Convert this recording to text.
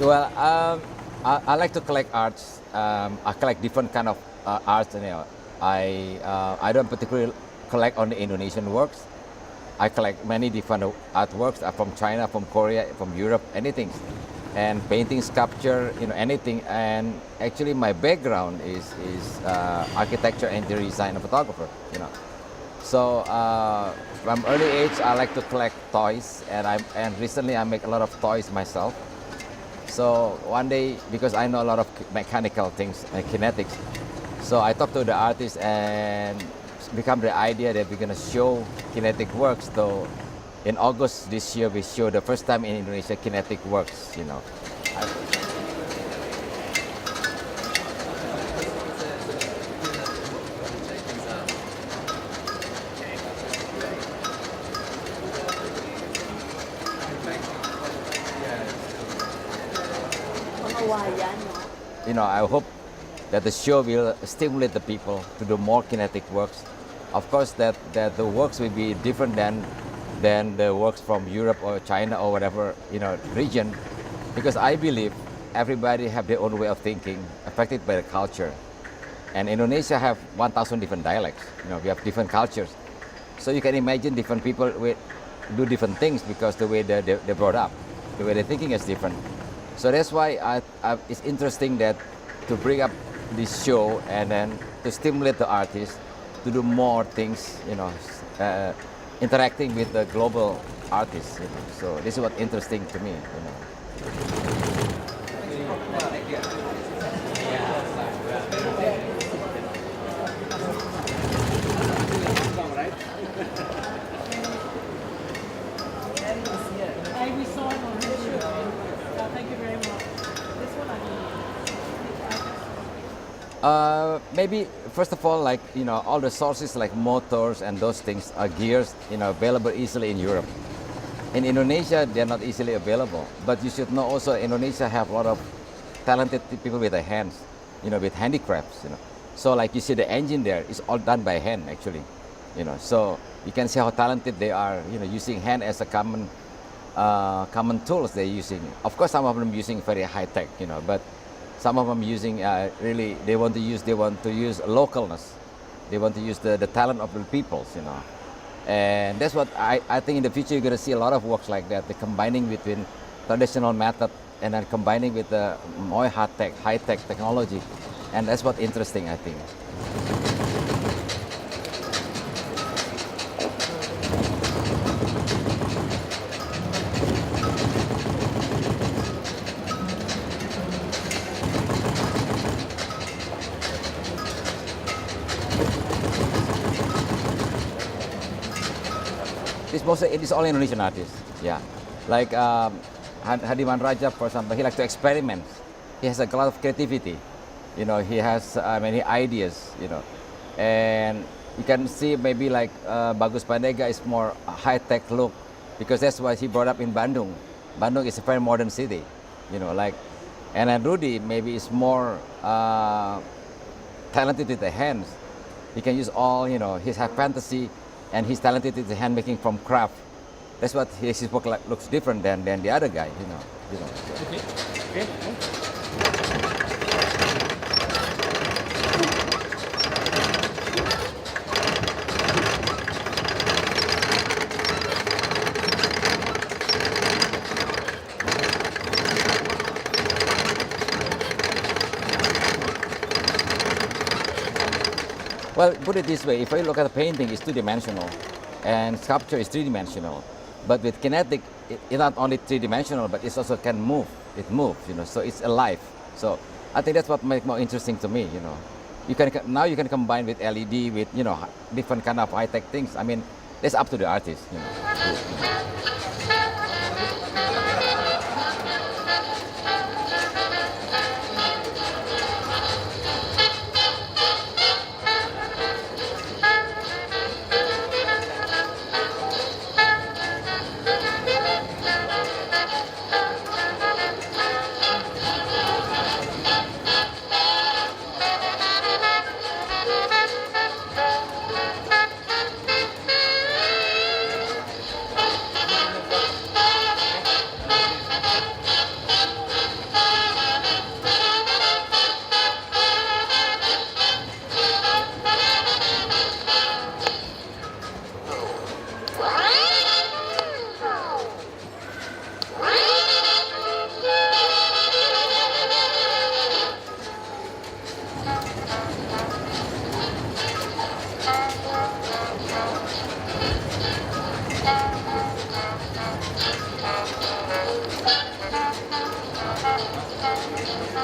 Well, I like to collect arts. I collect different kind of arts. And, I don't particularly collect only Indonesian works. I collect many different artworks from China, from Korea, from Europe, anything, and painting, sculpture, anything. And actually, my background is architecture, interior design, and photographer. So from early age, I like to collect toys, and recently I make a lot of toys myself. So one day, because I know a lot of mechanical things and kinetics, so I talked to the artist and become the idea that we're gonna show kinetic works. So in August this year, we show the first time in Indonesia kinetic works. I hope that the show will stimulate the people to do more kinetic works. Of course, that the works will be different than the works from Europe or China or whatever region, because I believe everybody have their own way of thinking, affected by the culture. And Indonesia have 1,000 different dialects. We have different cultures, so you can imagine different people do different things because the way they're brought up, the way they're thinking is different. So that's why it's interesting that to bring up this show and then to stimulate the artists to do more things, interacting with the global artists. So this is what's interesting to me. We saw it on YouTube. Thank you very much. This one Maybe first of all, like all the sources like motors and those things are gears, available easily in Europe. In Indonesia, they're not easily available. But you should know also Indonesia have a lot of talented people with their hands, with handicrafts. So like you see the engine there is all done by hand actually. So you can see how talented they are. Using hand as a common tools they're using. Of course, some of them using very high tech, but some of them using really they want to use localness. They want to use the talent of the peoples, and that's what I think in the future you're going to see a lot of works like that. The combining between traditional method and then combining with the more high tech technology, and that's what's interesting, I think. It is all Indonesian artists, yeah. Like Hadiman Rajab, for example, he likes to experiment. He has a lot of creativity, He has many ideas, And you can see maybe like Bagus Pandega is more high tech look, because that's why he brought up in Bandung. Bandung is a very modern city, Like, and then Rudy maybe is more talented with the hands. He can use all, his fantasy. And he's talented in the hand making from craft. That's what his work looks different than the other guy, Okay. Well, put it this way, if I look at the painting, it's two-dimensional, and sculpture is three-dimensional. But with kinetic, it's not only three-dimensional, but it also can move. It moves, so it's alive. So I think that's what makes more interesting to me, Now you can combine with LED, with, different kind of high-tech things. I mean, that's up to the artist, Ini.